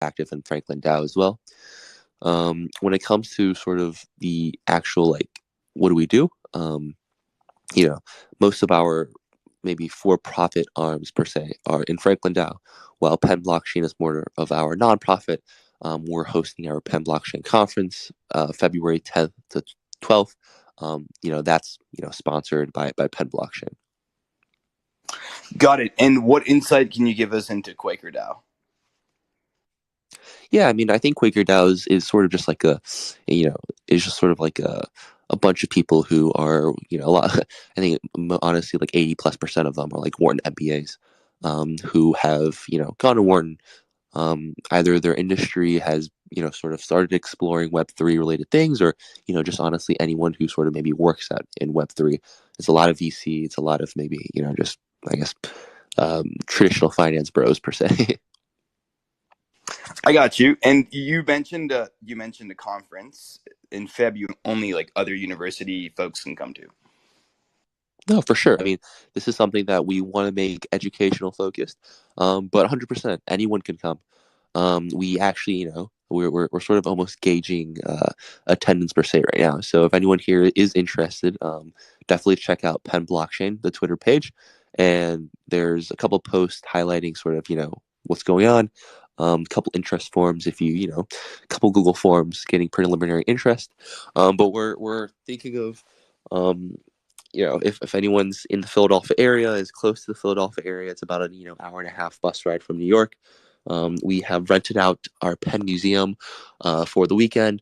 active in Franklin DAO as well. When it comes to sort of the actual, like, what do we do? You know, most of our maybe for-profit arms per se are in Franklin DAO, while Penn Blockchain is more of our nonprofit. We're hosting our Penn Blockchain conference February 10th to 12th. That's sponsored by Penn Blockchain. Got it. And what insight can you give us into Quaker DAO? Yeah, I mean, I think Quaker DAO is sort of just like is just sort of like a bunch of people who are, a lot. I think honestly, like 80+% of them are like Wharton MBAs, who have, gone to Wharton. Either their industry has, sort of started exploring Web3 related things, or, just honestly anyone who sort of maybe works in Web3. It's a lot of VC. It's a lot of maybe, just, I guess, traditional finance bros per se. I got you. And you mentioned a conference in February only like other university folks can come to. No, for sure. I mean, this is something that we want to make educational focused, but 100% anyone can come. We actually, we're sort of almost gauging attendance per se right now. So if anyone here is interested, definitely check out Penn Blockchain, the Twitter page, and there's a couple posts highlighting sort of what's going on. A couple interest forms if a couple Google forms getting preliminary interest. But we're thinking of um, if anyone's in the Philadelphia area, is close to the Philadelphia area, it's about a hour and a half bus ride from New York. We have rented out our Penn Museum for the weekend.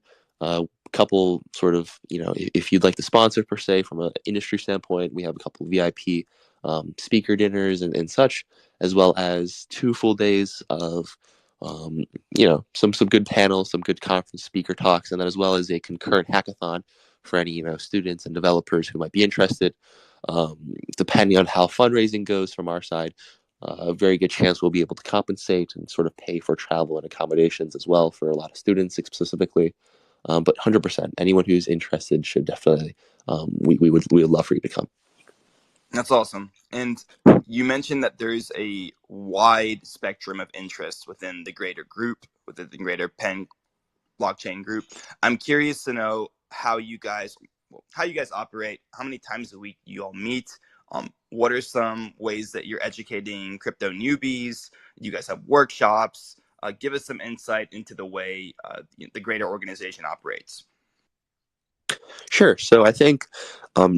Couple sort of if you'd like to sponsor per se from an industry standpoint, we have a couple of VIP speaker dinners and such, as well as 2 full days of some good panels, some good conference speaker talks, and then as well as a concurrent hackathon for any students and developers who might be interested. Depending on how fundraising goes from our side, a very good chance we'll be able to compensate and sort of pay for travel and accommodations as well for a lot of students specifically. But 100%, anyone who's interested should definitely. We would love for you to come. That's awesome. And you mentioned that there's a wide spectrum of interests within the greater group, within the greater Penn blockchain group. I'm curious to know how you guys operate, how many times a week you all meet. What are some ways that you're educating crypto newbies? You guys have workshops. Give us some insight into the way the greater organization operates. Sure. So I think,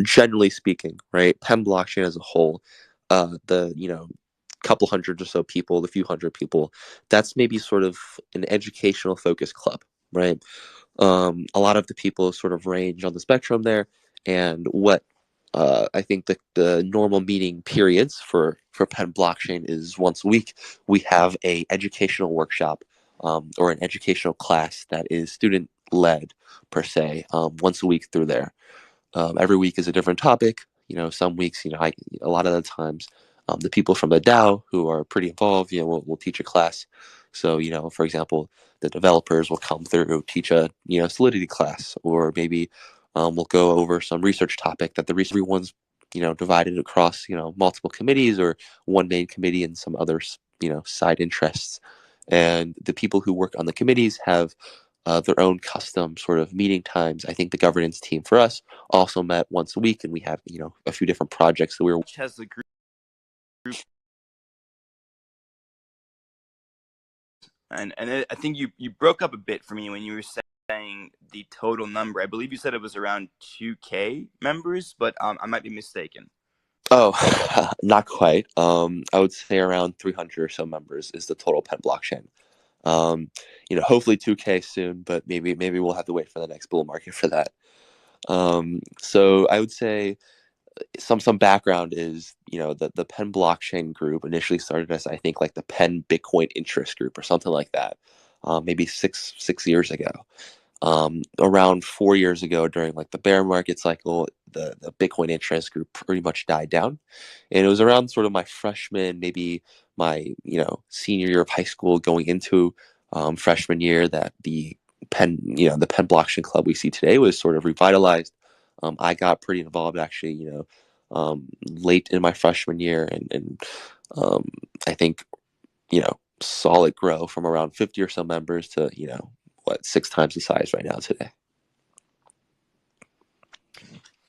generally speaking, right, Penn blockchain as a whole, the couple hundred or so people, the few hundred people, that's maybe sort of an educational focused club, right? A lot of the people sort of range on the spectrum there, and what I think the normal meeting periods for Penn blockchain is once a week. We have a educational workshop, or an educational class that is student led per se, once a week through there. Every week is a different topic. Some weeks, a lot of the times, the people from the DAO who are pretty involved, will teach a class. So, for example, the developers will come through, teach a, Solidity class, or maybe we'll go over some research topic that the research everyone's, divided across, multiple committees or one main committee and some other, side interests. And the people who work on the committees have their own custom sort of meeting times. I think the governance team for us also met once a week, and we have a few different projects that we were. Which has the group, and I think you broke up a bit for me when you were saying the total number. I believe you said it was around 2K members, but I might be mistaken. Oh, not quite. I would say around 300 or so members is the total Penn blockchain. Um, hopefully 2K soon, but maybe we'll have to wait for the next bull market for that. So I would say some background is the Penn blockchain group initially started as I think like the Penn Bitcoin interest group or something like that, maybe six years ago. Around 4 years ago, during like the bear market cycle, the Bitcoin interest group pretty much died down, and it was around sort of my freshman, maybe my senior year of high school, going into freshman year, that the Penn blockchain club we see today was sort of revitalized. I got pretty involved actually, late in my freshman year, and I think solid grow from around 50 or so members to, what, 6 times the size right now today.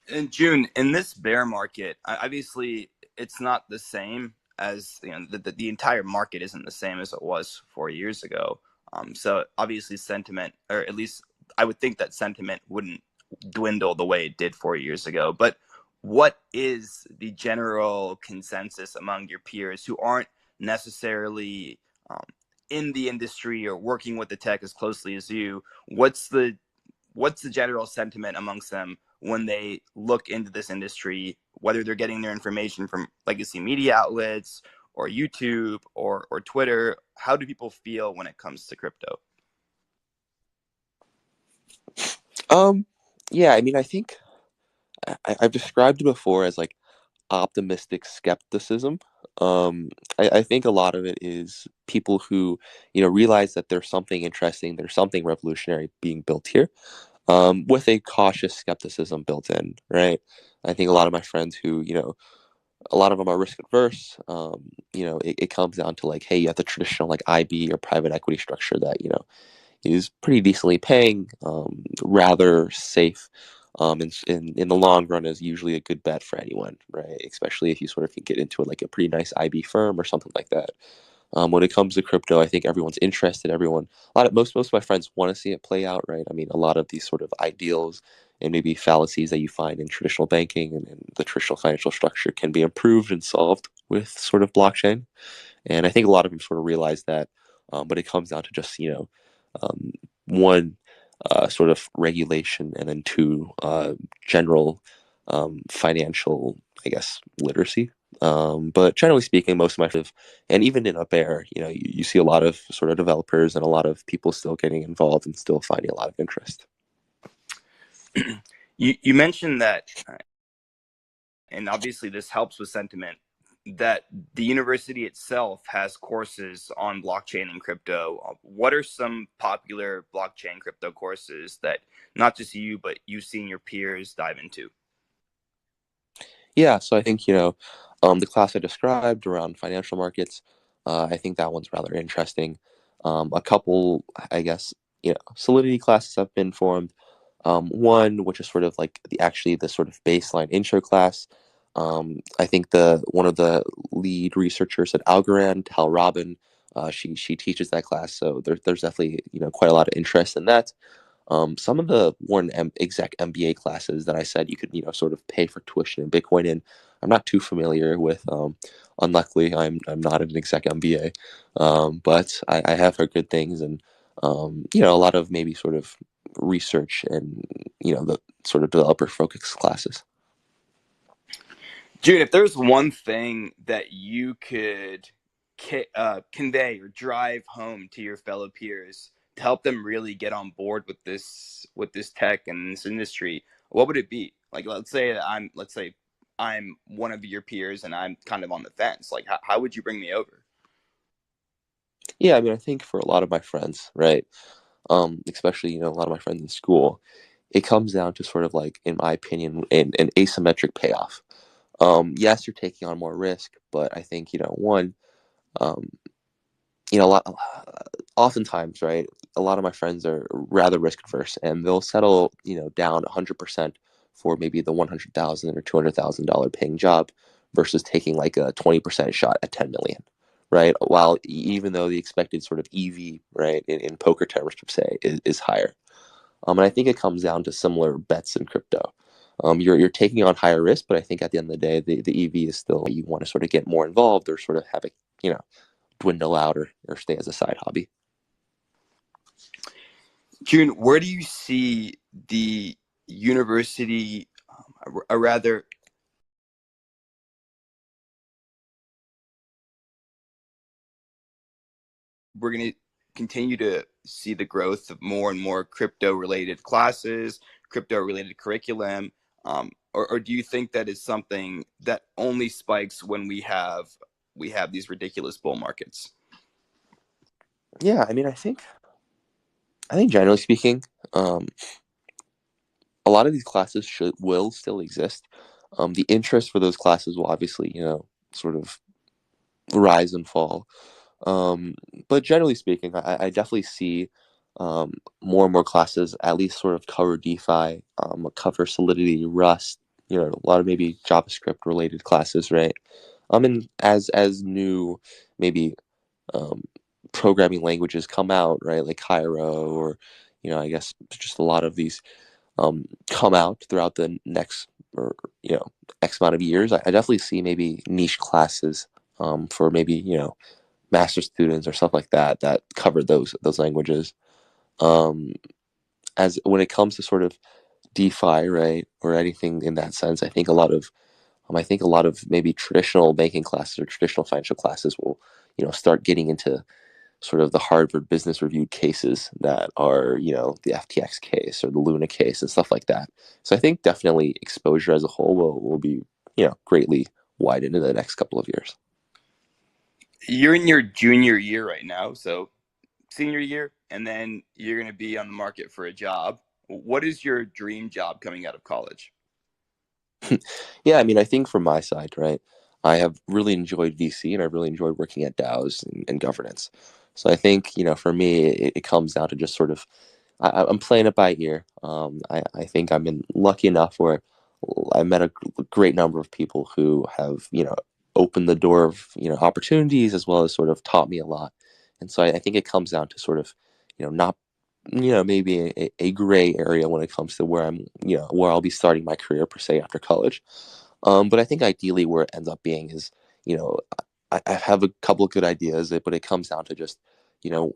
In June, in this bear market, obviously it's not the same as the entire market isn't the same as it was 4 years ago. So obviously sentiment, or at least I would think that sentiment wouldn't dwindle the way it did 4 years ago. But what is the general consensus among your peers who aren't necessarily um, in the industry or working with the tech as closely as you? What's the general sentiment amongst them when they look into this industry, whether they're getting their information from legacy media outlets or YouTube or Twitter? How do people feel when it comes to crypto? Um, yeah, I mean, I think I've described it before as like optimistic skepticism. I think a lot of it is people who, realize that there's something interesting, there's something revolutionary being built here, with a cautious skepticism built in, right? I think a lot of my friends who, a lot of them are risk adverse. It comes down to like, hey, you have the traditional like IB or private equity structure that, is pretty decently paying, rather safe. In the long run is usually a good bet for anyone, right? Especially if you sort of can get into it like a pretty nice IB firm or something like that. When it comes to crypto, I think everyone's interested. Most of my friends want to see it play out, right? I mean, a lot of these sort of ideals and maybe fallacies that you find in traditional banking and the traditional financial structure can be improved and solved with sort of blockchain. And I think a lot of them sort of realize that, but it comes down to just, um, one, sort of regulation, and then two, general financial, I guess, literacy. But generally speaking, most of my friends, and even in a bear, you see a lot of sort of developers and a lot of people still getting involved and still finding a lot of interest. You mentioned that, and obviously this helps with sentiment, that the university itself has courses on blockchain and crypto. What are some popular blockchain crypto courses that not just you, but you've seen your peers dive into? Yeah, so I think, the class I described around financial markets, I think that one's rather interesting. A couple, I guess, Solidity classes have been formed. One, which is sort of like the sort of baseline intro class. I think the one of the lead researchers at Algorand, Tal Robin, she teaches that class, so there's definitely quite a lot of interest in that. Some of the exec MBA classes that I said you could, sort of pay for tuition in Bitcoin in, I'm not too familiar with. Unluckily, I'm not an exec MBA, but I have heard good things, and a lot of maybe sort of research and the sort of developer focused classes. June, if there's one thing that you could convey or drive home to your fellow peers to help them really get on board with this tech and this industry, what would it be? Like, let's say I'm one of your peers and I'm kind of on the fence. Like, how would you bring me over? Yeah, I mean, I think for a lot of my friends, right, especially a lot of my friends in school, it comes down to sort of like, in my opinion, an asymmetric payoff. Yes, you're taking on more risk, but I think one, um, a lot, oftentimes, right, a lot of my friends are rather risk averse, and they'll settle down 100% for maybe the 100,000 or $200,000 paying job versus taking like a 20% shot at 10 million. Right. While even though the expected sort of EV, right, in poker terms per se, is higher. And I think it comes down to similar bets in crypto. You're taking on higher risk, but I think at the end of the day, the EV is still, you want to sort of get more involved or sort of have it, dwindle out or stay as a side hobby. June, where do you see the university, or rather, we're going to continue to see the growth of more and more crypto related classes, crypto related curriculum? Or do you think that is something that only spikes when we have these ridiculous bull markets? Yeah, I mean, I think generally speaking, a lot of these classes will still exist. The interest for those classes will obviously, sort of rise and fall. Um, but generally speaking, I definitely see more and more classes at least sort of cover DeFi, cover Solidity, Rust, a lot of maybe JavaScript related classes, right? And as new maybe um, programming languages come out, right, like Cairo or I guess just a lot of these come out throughout the next or X amount of years, I definitely see maybe niche classes for maybe master students or stuff like that that cover those languages. Um, as when it comes to sort of DeFi, right, or anything in that sense, I think a lot of maybe traditional banking classes or traditional financial classes will start getting into sort of the Harvard Business Review cases that are the FTX case or the Luna case and stuff like that. So I think definitely exposure as a whole will be greatly widened in the next couple of years. You're in your junior year right now, so senior year, and then you're going to be on the market for a job. What is your dream job coming out of college? Yeah, I mean, I think from my side, right, I have really enjoyed VC and I really enjoyed working at DAOs and governance. So I think, for me, it comes down to just sort of, I'm playing it by ear. I think I'm lucky enough where I met a great number of people who have, opened the door of, opportunities as well as sort of taught me a lot. And so I think it comes down to sort of, not maybe a gray area when it comes to where where I'll be starting my career per se after college. But I think ideally where it ends up being is, you know, I have a couple of good ideas, but it comes down to just, you know,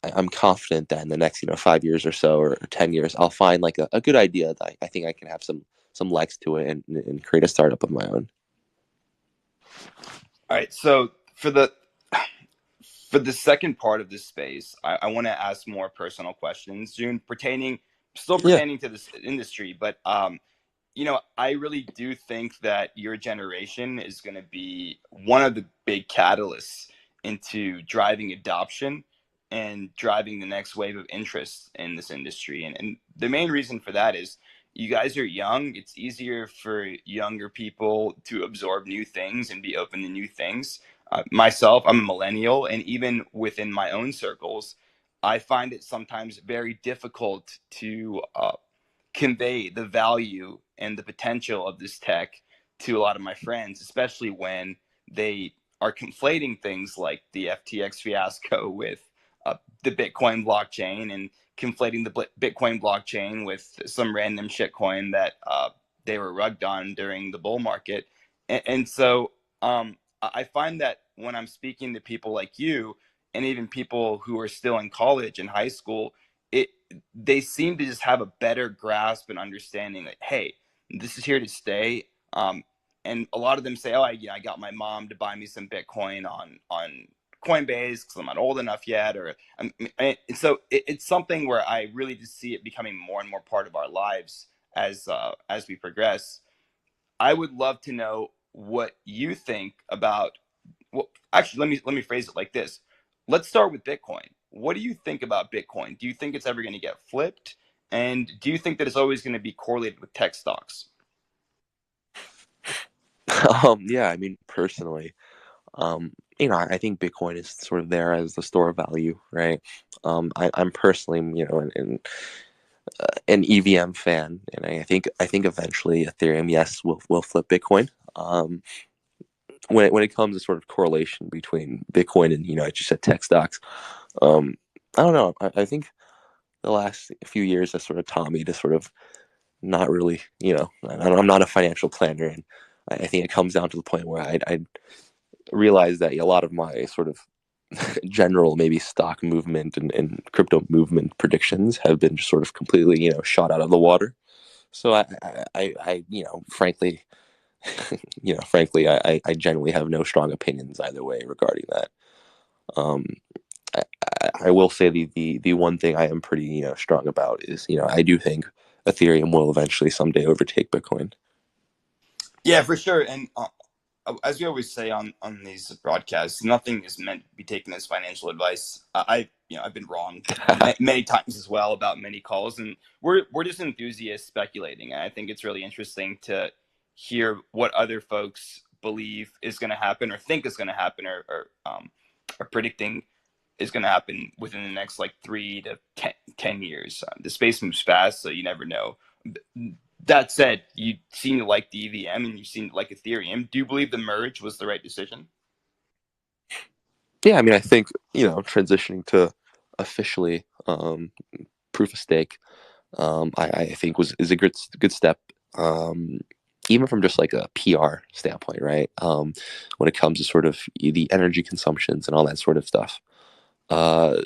I'm confident that in the next, 5 years or so, or 10 years, I'll find like a good idea that I think I can have some legs to it and create a startup of my own. All right, so for the second part of this space, I want to ask more personal questions, June, still Yeah. pertaining to this industry, but I really do think that your generation is going to be one of the big catalysts into driving adoption and driving the next wave of interest in this industry. And the main reason for that is you guys are young. It's easier for younger people to absorb new things and be open to new things. Myself, I'm a millennial, and even within my own circles, I find it sometimes very difficult to convey the value and the potential of this tech to a lot of my friends, especially when they are conflating things like the FTX fiasco with the Bitcoin blockchain and conflating the Bitcoin blockchain with some random shitcoin that they were rugged on during the bull market. And so I find that when I'm speaking to people like you and even people who are still in college and high school, it they seem to just have a better grasp and understanding that, hey, this is here to stay. And a lot of them say, oh, I got my mom to buy me some Bitcoin on Coinbase because I'm not old enough yet, or so it's something where I really just see it becoming more and more part of our lives as we progress. I would love to know what you think about. Well, actually, let me phrase it like this. Let's start with Bitcoin. What do you think about Bitcoin? Do you think it's ever going to get flipped? And do you think that it's always going to be correlated with tech stocks? Yeah, I mean, personally, I think Bitcoin is sort of there as the store of value, right? I'm personally, an EVM fan, and I think eventually Ethereum, yes, will flip Bitcoin. Um, when it comes to sort of correlation between Bitcoin and I just said tech stocks, um, I don't know. I think the last few years has sort of taught me to sort of not really, I'm not a financial planner, and I think it comes down to the point where I realize that a lot of my sort of general maybe stock movement and crypto movement predictions have been just sort of completely shot out of the water. So frankly, I genuinely have no strong opinions either way regarding that. Um, I will say the one thing I am pretty strong about is I do think Ethereum will eventually someday overtake Bitcoin. Yeah, for sure. And as we always say on these broadcasts, nothing is meant to be taken as financial advice. I've been wrong many times as well about many calls, and we're just enthusiasts speculating. And I think it's really interesting to hear what other folks believe is going to happen or think is going to happen, or are predicting is going to happen within the next like 3 to 10 years. The space moves fast, so you never know. That said, you seem to like the EVM and you seem to like Ethereum. Do you believe the merge was the right decision? Yeah, I mean, I think transitioning to officially proof of stake, I think is a good step. Um, Even from just like a PR standpoint, right? When it comes to sort of the energy consumptions and all that sort of stuff. Uh,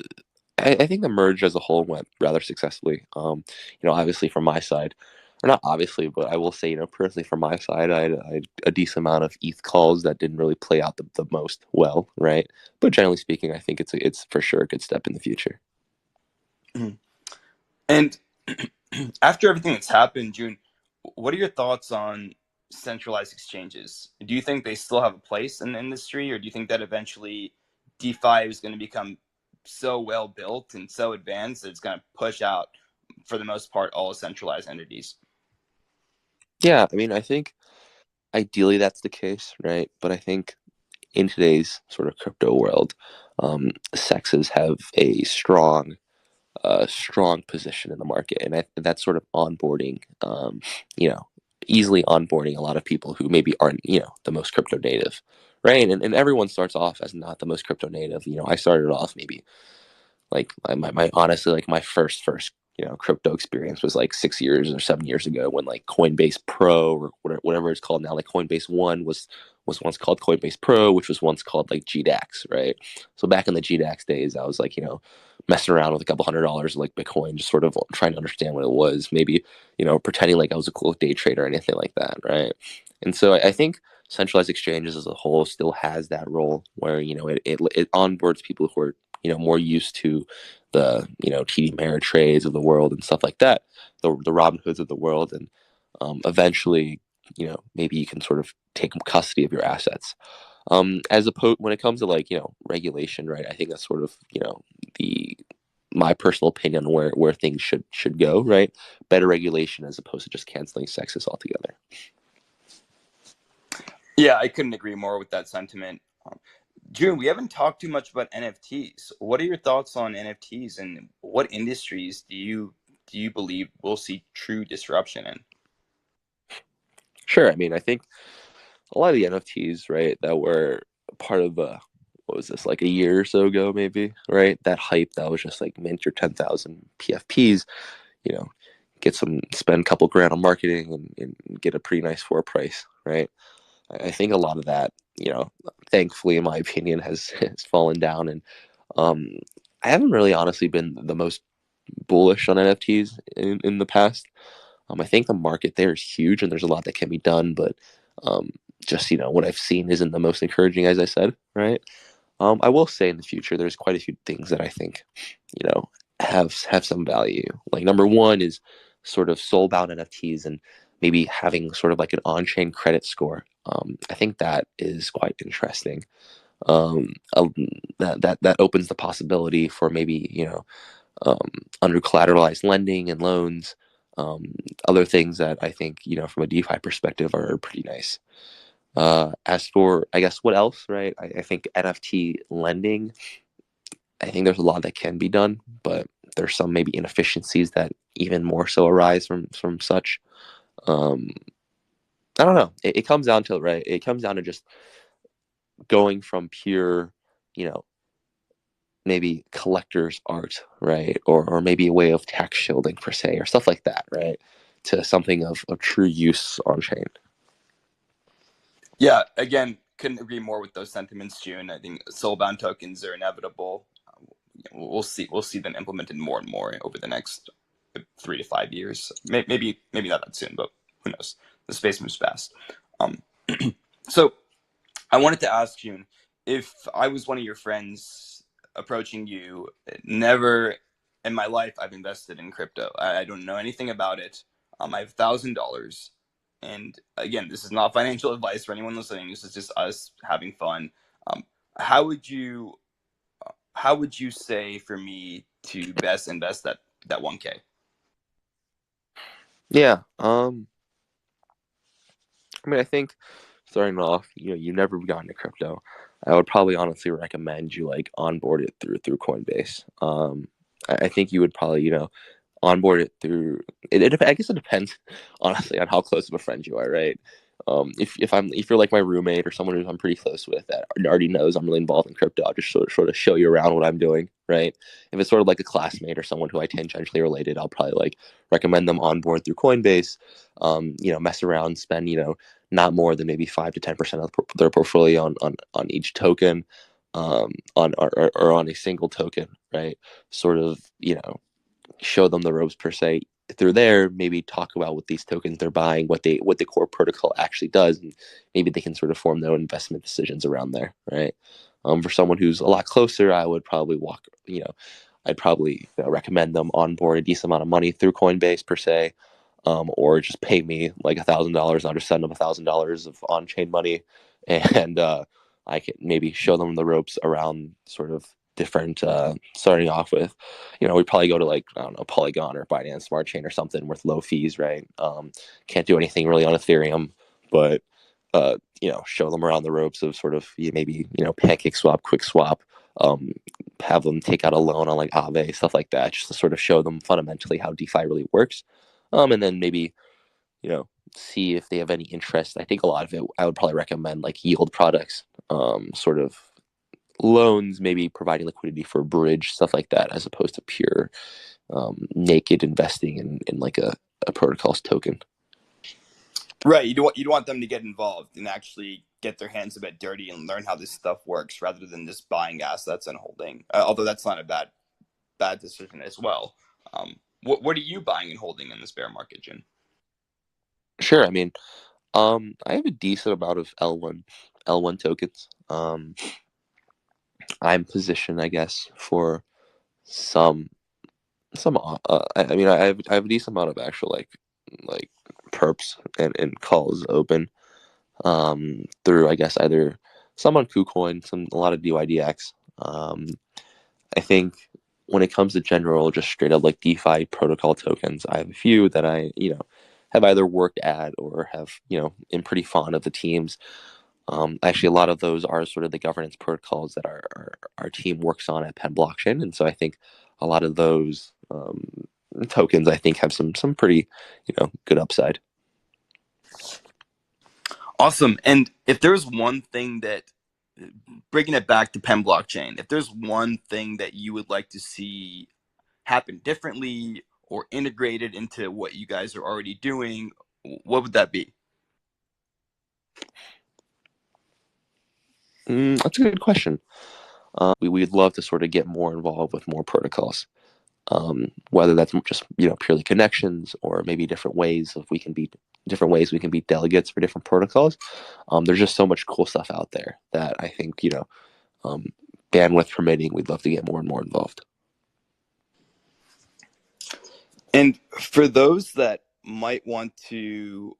I think the merge as a whole went rather successfully. Obviously from my side, or not obviously, but I will say, personally from my side, I had a decent amount of ETH calls that didn't really play out the most well, right? But generally speaking, I think it's for sure a good step in the future. And after everything that's happened, June, what are your thoughts on centralized exchanges? Do you think they still have a place in the industry, or do you think that eventually DeFi is going to become so well built and so advanced that it's going to push out, for the most part, all centralized entities? Yeah, I mean, I think ideally that's the case, right? But I think in today's sort of crypto world, sexes have a strong position in the market, and that's sort of onboarding, you know, easily onboarding a lot of people who maybe aren't, the most crypto native, right? And everyone starts off as not the most crypto native. I started off maybe like my honestly like my first crypto experience was like 6 years or 7 years ago when like Coinbase Pro or whatever it's called now, like Coinbase One was once called Coinbase Pro, which was once called like GDAX, right? So back in the GDAX days, I was like, messing around with a couple $100 like Bitcoin, just sort of trying to understand what it was, maybe, pretending like I was a cool day trader or anything like that, right? And so I think centralized exchanges as a whole still has that role where, it onboards people who are, more used to the, TD Ameritrades of the world and stuff like that, the Robin Hoods of the world. And eventually, maybe you can sort of take custody of your assets. As opposed when it comes to like, regulation, right? I think that's sort of, the my personal opinion on where things should go, right? Better regulation as opposed to just canceling sexes altogether. Yeah, I couldn't agree more with that sentiment. June, we haven't talked too much about NFTs. What are your thoughts on NFTs, and what industries do you believe will see true disruption in? Sure. I mean, I think a lot of the NFTs, right, that were part of what was this, like a year or so ago, maybe, right? That hype that was just like mint your 10,000 PFPs, you know, spend a couple grand on marketing and get a pretty nice floor price, right? I think a lot of that, thankfully, in my opinion, has fallen down. And um, I haven't really honestly been the most bullish on NFTs in the past. I think the market there is huge and there's a lot that can be done, but um, just what I've seen isn't the most encouraging, as I said, right? I will say in the future there's quite a few things that I think you know have some value. Like number one is sort of soul-bound NFTs and maybe having sort of like an on-chain credit score. I think that is quite interesting. Um, uh, that opens the possibility for maybe um, under collateralized lending and loans. Um, Other things that I think, from a DeFi perspective are pretty nice. As for, I guess, what else, right? I think NFT lending, I think there's a lot that can be done, but there's some maybe inefficiencies that even more so arise from such. Um, I don't know. It comes down to, right? It comes down to just going from pure, you know, maybe collector's art, right? Or maybe a way of tax shielding per se, or stuff like that, right? To something of true use on chain. Yeah, again, couldn't agree more with those sentiments, June. I think soulbound tokens are inevitable. We'll see. We'll see them implemented more and more over the next 3 to 5 years. Maybe not that soon, but who knows? The space moves fast. Um, so I wanted to ask June, if I was one of your friends approaching you, never in my life I've invested in crypto. I don't know anything about it. I have $1,000, and again, this is not financial advice for anyone listening. This is just us having fun. Um, how would you how would you say for me to best invest that 1K? Yeah. I mean, I think starting off, you never got into crypto. I would probably honestly recommend you like onboard it through Coinbase. I think you would probably onboard it through I guess it depends honestly on how close of a friend you are, right? If you're like my roommate or someone who I'm pretty close with that already knows I'm really involved in crypto, I'll just sort of show you around what I'm doing, right? If it's sort of like a classmate or someone who I tangentially related, I'll probably like recommend them onboard through Coinbase. Mess around, spend not more than maybe 5 to 10% of their portfolio on each token, or on a single token, right? Sort of show them the ropes per se through there, maybe talk about what these tokens they're buying, what the core protocol actually does, and maybe they can sort of form their own investment decisions around there, right? For someone who's a lot closer, I would probably I'd probably recommend them onboard a decent amount of money through Coinbase per se, or just pay me like $1,000. I'll just send them $1,000 of on-chain money, and I can maybe show them the ropes around sort of different. Starting off with, we probably go to like I don't know Polygon or Binance Smart Chain or something with low fees, right? Can't do anything really on Ethereum, but show them around the ropes of sort of maybe Pancake Swap, Quick Swap, um, have them take out a loan on like Aave, stuff like that, just to sort of show them fundamentally how DeFi really works. And then maybe, you know, see if they have any interest. I think a lot of it, I would probably recommend like yield products, sort of loans, maybe providing liquidity for a bridge, stuff like that, as opposed to pure naked investing in like a protocol's token. Right. You'd want them to get involved and actually get their hands a bit dirty and learn how this stuff works rather than just buying assets and holding. Although that's not a bad decision as well. What are you buying and holding in this bear market, Jin? Sure. I mean, I have a decent amount of L1 tokens. I'm positioned, I guess, for some I mean, I have a decent amount of actual like perps and calls open through I guess either some on KuCoin, a lot of DYDX. I think when it comes to general, just straight up like DeFi protocol tokens, I have a few that I have either worked at or have am pretty fond of the teams. Actually, a lot of those are sort of the governance protocols that our team works on at Penn Blockchain, and so I think a lot of those tokens I think have some pretty good upside. Awesome. And if there's one thing that, bringing it back to Penn blockchain, if there's one thing that you would like to see happen differently or integrated into what you guys are already doing, what would that be? That's a good question. We'd love to sort of get more involved with more protocols, whether that's just purely connections or maybe different ways we can be delegates for different protocols. There's just so much cool stuff out there that I think um, bandwidth permitting, we'd love to get more and more involved. And for those that might want to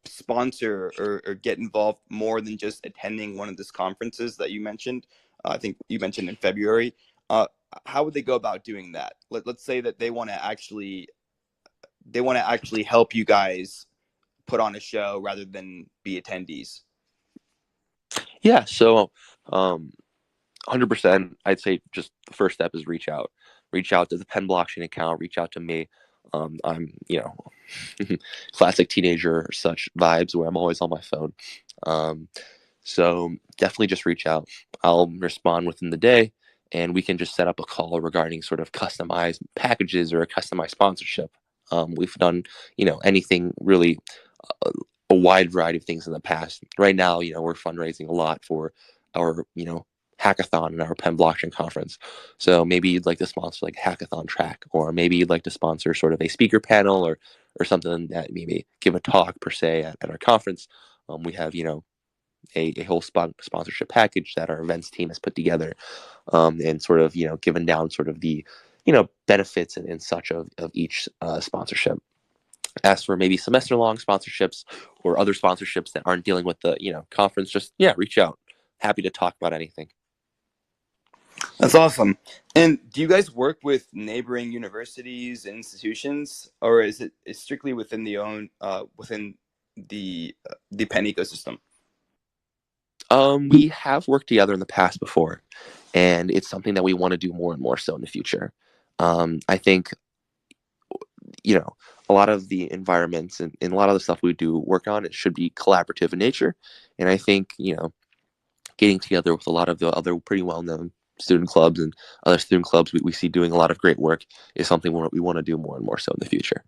sponsor or get involved more than just attending one of these conferences that you mentioned, I think you mentioned in February. Uh, how would they go about doing that? Let's say that they want to actually help you guys put on a show rather than be attendees. Yeah, so 100%, I'd say just the first step is reach out to the Penn blockchain account, reach out to me. I'm classic teenager such vibes where I'm always on my phone. Um, so definitely just reach out. I'll respond within the day, and we can just set up a call regarding sort of customized packages or a customized sponsorship. We've done anything really, a wide variety of things in the past. Right now, we're fundraising a lot for our hackathon and our Penn blockchain conference. So maybe you'd like to sponsor like a hackathon track, or maybe you'd like to sponsor sort of a speaker panel or something that maybe give a talk per se at our conference. We have a whole sponsorship package that our events team has put together, and sort of given down sort of the benefits and such of each sponsorship. As for maybe semester long sponsorships or other sponsorships that aren't dealing with the conference, just reach out. Happy to talk about anything. That's awesome. And do you guys work with neighboring universities and institutions, or is it strictly within the own within? the Penn ecosystem? We have worked together in the past before, and it's something that we want to do more and more so in the future. I think, you know, a lot of the environments and a lot of the stuff we do work on, it should be collaborative in nature. And I think, getting together with a lot of the other pretty well-known student clubs and other student clubs we see doing a lot of great work is something we want to do more and more so in the future.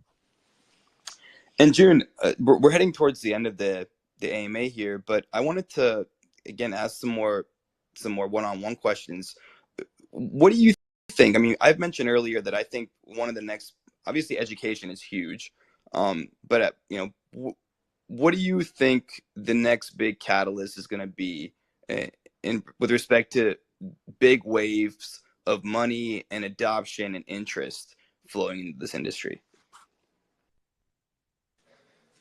And June, we're heading towards the end of the AMA here, but I wanted to again ask some more one-on-one questions. What do you think? I mean, I've mentioned earlier that I think one of the next, obviously, education is huge, but what do you think the next big catalyst is going to be in with respect to big waves of money and adoption and interest flowing into this industry?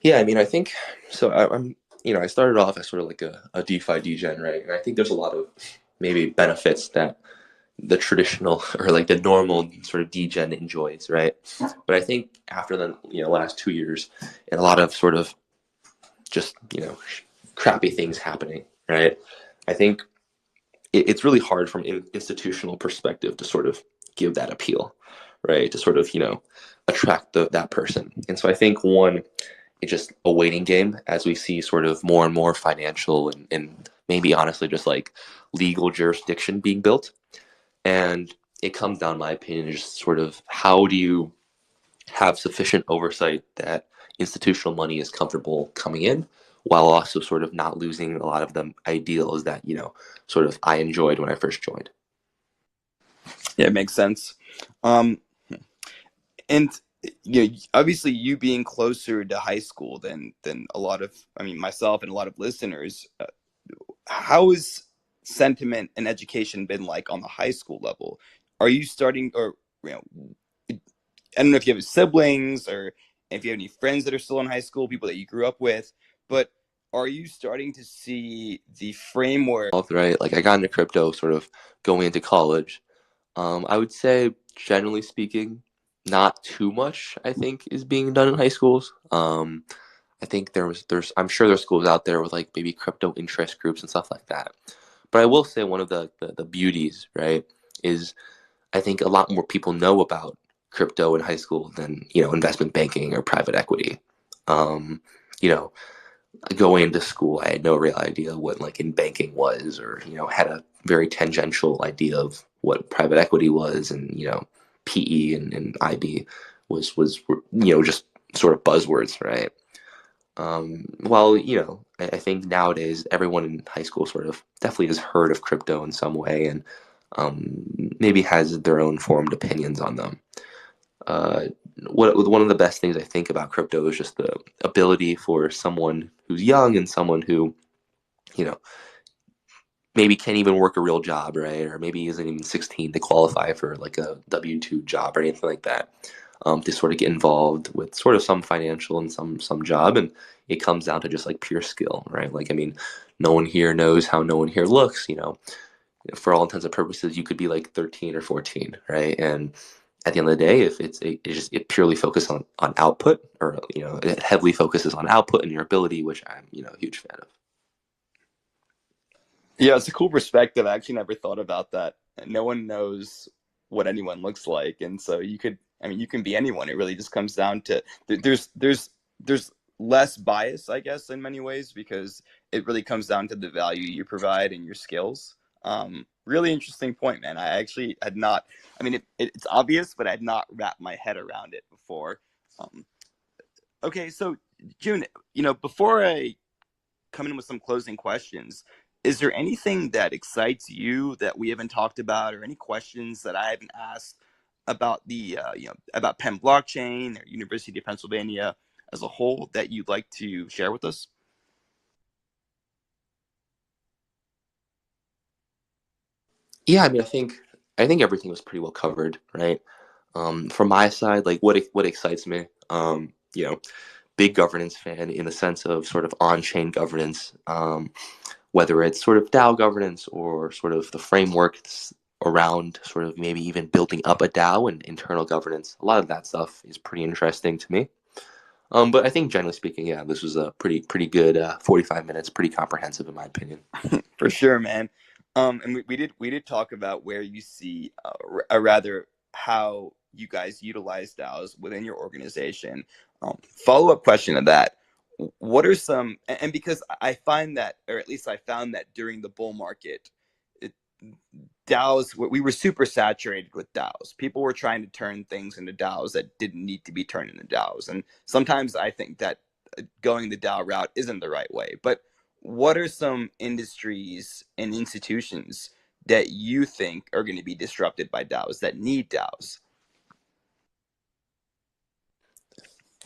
Yeah, I mean, I think so. I started off as sort of like a DeFi degen, right? And I think there's a lot of maybe benefits that the traditional or like the normal sort of degen enjoys, right? But I think after the last 2 years and a lot of sort of just crappy things happening, right? I think it's really hard from an institutional perspective to sort of give that appeal, right? To sort of attract that person. And so I think one, it's just a waiting game as we see sort of more and more financial and maybe honestly just like legal jurisdiction being built. And it comes down, in my opinion, just sort of how do you have sufficient oversight that institutional money is comfortable coming in while also sort of not losing a lot of the ideals that, sort of I enjoyed when I first joined. Yeah, it makes sense. Um, and obviously, you being closer to high school than a lot of, I mean, myself and a lot of listeners, how has sentiment and education been like on the high school level? Are you starting, or you know, I don't know if you have siblings or if you have any friends that are still in high school, people that you grew up with, but are you starting to see the framework? Right, like I got into crypto sort of going into college. I would say, generally speaking, not too much, I think, is being done in high schools. I think I'm sure there's schools out there with like maybe crypto interest groups and stuff like that. But I will say one of the beauties, right, is I think a lot more people know about crypto in high school than, investment banking or private equity. Um, you know, Going into school, I had no real idea what like in banking was, or had a very tangential idea of what private equity was, and PE and IB was just sort of buzzwords, right? Well, I think nowadays everyone in high school sort of definitely has heard of crypto in some way, and maybe has their own formed opinions on them. Uh, one of the best things I think about crypto is just the ability for someone who's young and someone who, you know, maybe can't even work a real job, right? Or maybe isn't even 16 to qualify for like a W-2 job or anything like that. To sort of get involved with sort of some financial and some job, and it comes down to just like pure skill, right? Like, I mean, no one here knows how no one here looks, for all intents and purposes, you could be like 13 or 14, right? And at the end of the day, if it purely focuses on output, or it heavily focuses on output and your ability, which I'm a huge fan of. Yeah, it's a cool perspective. I actually never thought about that. No one knows what anyone looks like, and so you could, I mean, you can be anyone. It really just comes down to there's less bias, I guess, in many ways, because it really comes down to the value you provide and your skills. Really interesting point, man. I actually had not. I mean, it's obvious, but I had not wrapped my head around it before. Um, okay, so June, before I come in with some closing questions, is there anything that excites you that we haven't talked about, or any questions that I haven't asked about the about Penn blockchain or University of Pennsylvania as a whole that you'd like to share with us? Yeah, I mean, I think everything was pretty well covered, right? From my side, like what excites me, big governance fan in the sense of sort of on-chain governance, whether it's sort of DAO governance or sort of the frameworks around sort of maybe even building up a DAO and internal governance. A lot of that stuff is pretty interesting to me. But I think generally speaking, yeah, this was a pretty good 45 minutes, pretty comprehensive in my opinion. For sure, man. And we did talk about where you see, or rather, how you guys utilize DAOs within your organization. Follow up question to that: what are some, and because I find that, or at least I found that during the bull market, it, DAOs, we were super saturated with DAOs. People were trying to turn things into DAOs that didn't need to be turned into DAOs, and sometimes I think that going the DAO route isn't the right way. But what are some industries and institutions that you think are going to be disrupted by DAOs that need DAOs?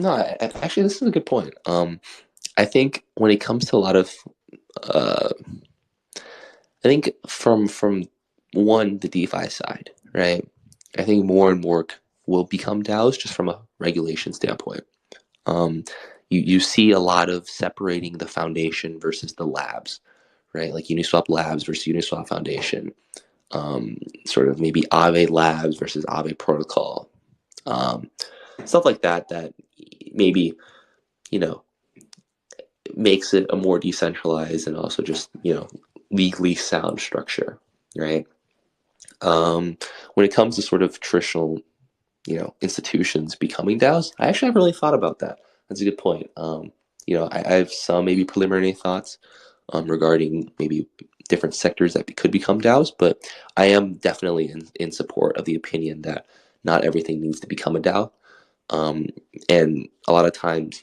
No, actually, this is a good point. I think when it comes to a lot of, uh, I think from one the DeFi side, right? I think more and more will become DAOs just from a regulation standpoint. Um, you see a lot of separating the foundation versus the labs, right? Like Uniswap Labs versus Uniswap Foundation. Sort of maybe Aave Labs versus Aave Protocol. Um, Stuff like that that maybe you know makes it a more decentralized and also just legally sound structure, right? When it comes to sort of traditional institutions becoming DAOs, I actually haven't really thought about that. That's a good point. I have some maybe preliminary thoughts regarding maybe different sectors that could become DAOs, but I am definitely in support of the opinion that not everything needs to become a DAO. Um, and a lot of times,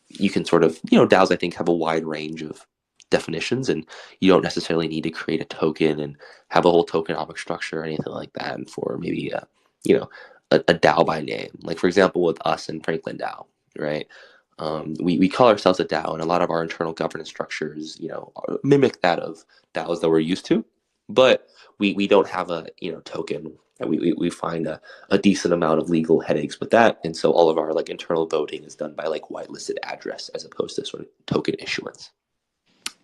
you can sort of, DAOs I think have a wide range of definitions, and you don't necessarily need to create a token and have a whole tokenomic structure or anything like that. And for maybe you know, a DAO by name, like for example with us and Franklin DAO, right? We call ourselves a DAO, and a lot of our internal governance structures, mimic that of DAOs that we're used to, but we don't have a token. We find a decent amount of legal headaches with that, and so all of our like internal voting is done by like whitelisted address as opposed to sort of token issuance.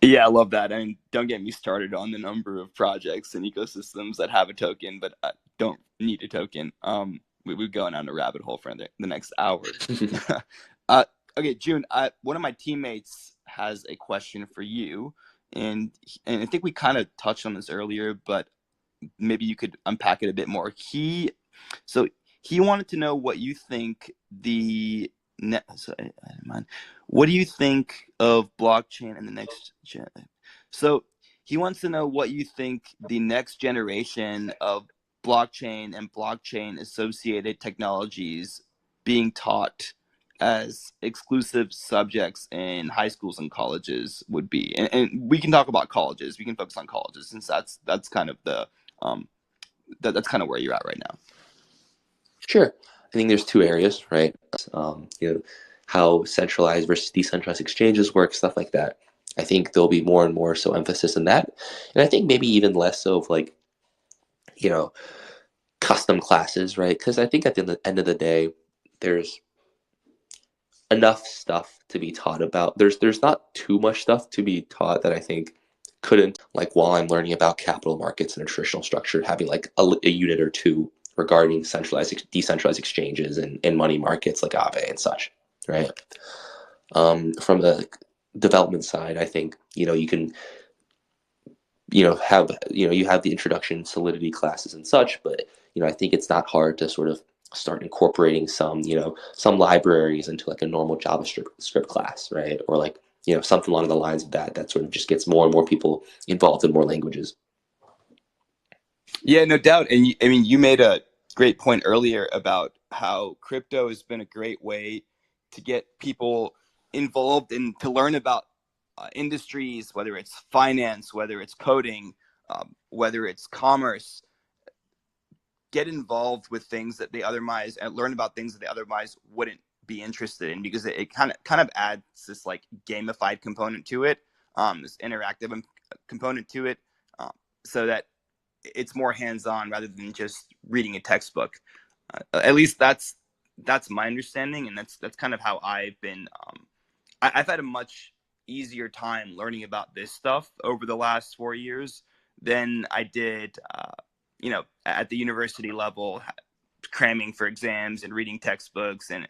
Yeah, I love that. I mean, don't get me started on the number of projects and ecosystems that have a token but don't need a token. We're going down a rabbit hole for the next hour. uh, okay, June. One of my teammates has a question for you, and I think we kind of touched on this earlier, but maybe you could unpack it a bit more. So he wanted to know what you think the sorry, I didn't mind. What do you think of blockchain and the next gen? So he wants to know what you think the next generation of blockchain and blockchain associated technologies being taught as exclusive subjects in high schools and colleges would be. And we can talk about colleges. We can focus on colleges since that's kind of the um, that's kind of where you're at right now. Sure. I think there's two areas, right? How centralized versus decentralized exchanges work, stuff like that. I think there'll be more and more so emphasis in that, and I think maybe even less so of like you know custom classes, right? Because I think at the end of the day, there's enough stuff to be taught about. There's not too much stuff to be taught that I think couldn't, like while I'm learning about capital markets and a traditional structure, having like a unit or two regarding centralized decentralized exchanges and money markets like Aave and such, right? From the development side, I think you can have you have the introduction solidity classes and such, but I think it's not hard to sort of start incorporating some libraries into like a normal JavaScript class, right? Or like something along the lines of that sort of just gets more and more people involved in more languages. Yeah, no doubt. And I mean, you made a great point earlier about how crypto has been a great way to get people involved and to learn about industries, whether it's finance, whether it's coding, whether it's commerce, get involved with things that they otherwise and learn about things that they otherwise wouldn't be interested in because it kind of adds this like gamified component to it, this interactive component to it, so that it's more hands-on rather than just reading a textbook. At least that's my understanding, and that's kind of how I've been. I've had a much easier time learning about this stuff over the last 4 years than I did, at the university level, cramming for exams and reading textbooks and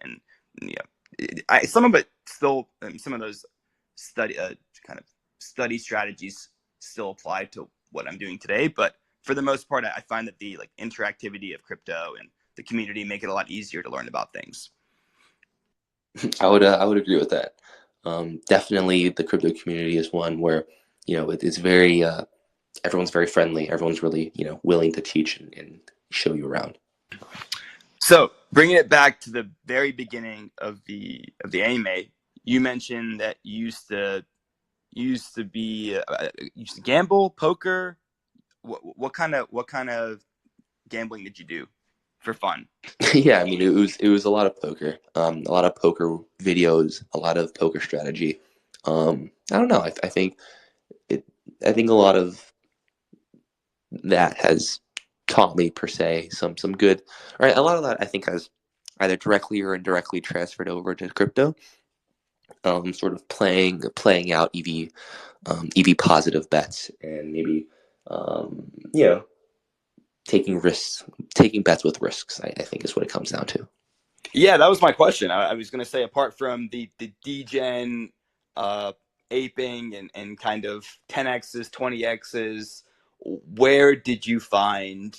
some of it still, some of those study kind of study strategies still apply to what I'm doing today. But for the most part, I find that the like interactivity of crypto and the community make it a lot easier to learn about things. I would agree with that. Definitely, the crypto community is one where it's very everyone's very friendly. Everyone's really willing to teach and show you around. So bringing it back to the very beginning of the anime, you mentioned that you used to be used to gamble, poker. What kind of gambling did you do for fun? Yeah, I mean it was a lot of poker, a lot of poker videos, a lot of poker strategy. I don't know. I think it. I think a lot of that has taught me per se some good. Right, a lot of that I think has either directly or indirectly transferred over to crypto. Sort of playing out EV positive bets and maybe you know taking risks, taking bets with risks. I think is what it comes down to. Yeah, that was my question. I was going to say, apart from the degen uh, aping and kind of 10x's, 20x's, where did you find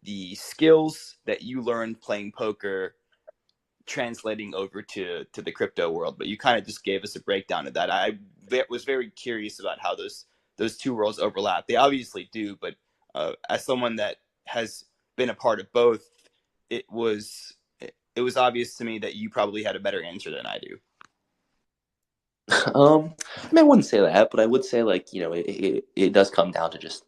the skills that you learned playing poker translating over to the crypto world? But you kind of just gave us a breakdown of that. I was very curious about how those two worlds overlap. They obviously do, but as someone that has been a part of both, it was it was obvious to me that you probably had a better answer than I do. I mean, I wouldn't say that, but I would say like it does come down to just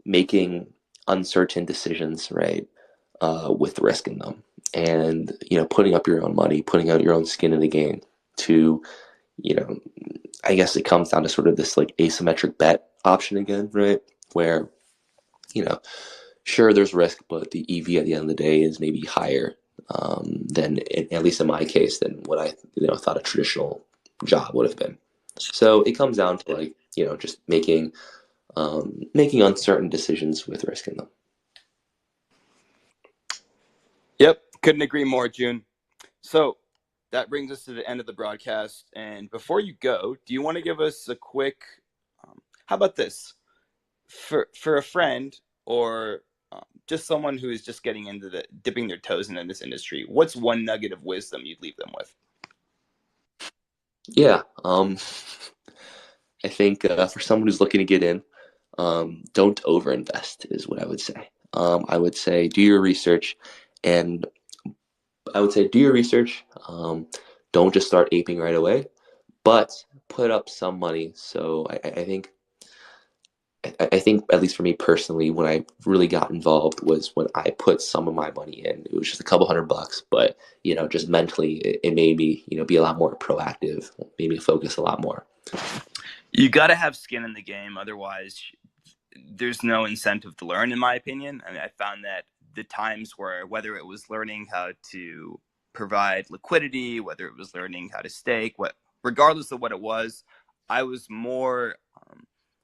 making uncertain decisions, right? With risk in them, and putting up your own money, putting out your own skin in the game to you know I guess it comes down to sort of this like asymmetric bet option again, right? Where you know sure there's risk, but the EV at the end of the day is maybe higher than at least in my case than what I thought a traditional job would have been. So it comes down to like just making uncertain decisions with risk in them. Yep, couldn't agree more, June. So that brings us to the end of the broadcast. And before you go, do you want to give us a quick? How about this for a friend or just someone who is just getting into the dipping their toes into this industry? What's one nugget of wisdom you'd leave them with? Yeah, I think for someone who's looking to get in, don't overinvest is what I would say. I would say do your research, and I would say do your research. Don't just start aping right away, but put up some money. So I think at least for me personally, when I really got involved was when I put some of my money in. It was just a couple $100, but just mentally, it made me be a lot more proactive, made me focus a lot more. You got to have skin in the game, otherwise, there's no incentive to learn. In my opinion, I mean, I found that the times where whether it was learning how to provide liquidity, whether it was learning how to stake, what regardless of what it was, I was more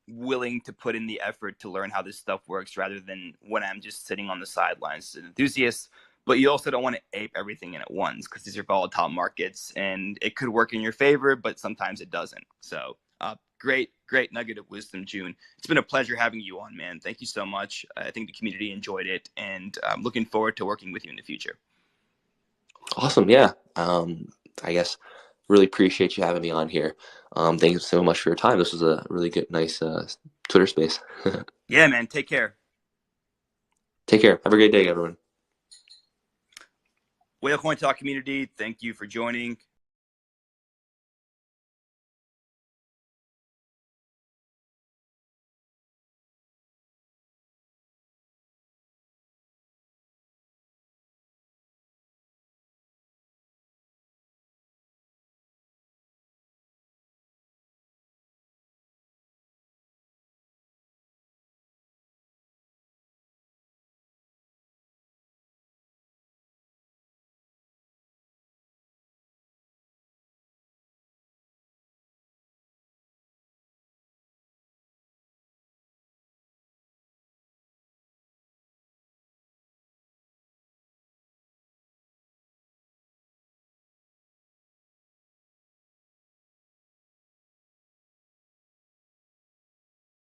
willing to put in the effort to learn how this stuff works rather than when I'm just sitting on the sidelines as an enthusiast. But you also don't want to ape everything in at once because these are volatile markets and it could work in your favor, but sometimes it doesn't. So, great nugget of wisdom, June. It's been a pleasure having you on, man. Thank you so much. I think the community enjoyed it, and I'm looking forward to working with you in the future. Awesome, yeah. I guess really appreciate you having me on here. Thank you so much for your time. This was a really good, nice Twitter space. Yeah, man. Take care. Take care. Have a great day, everyone. Whale Coin Talk community, thank you for joining.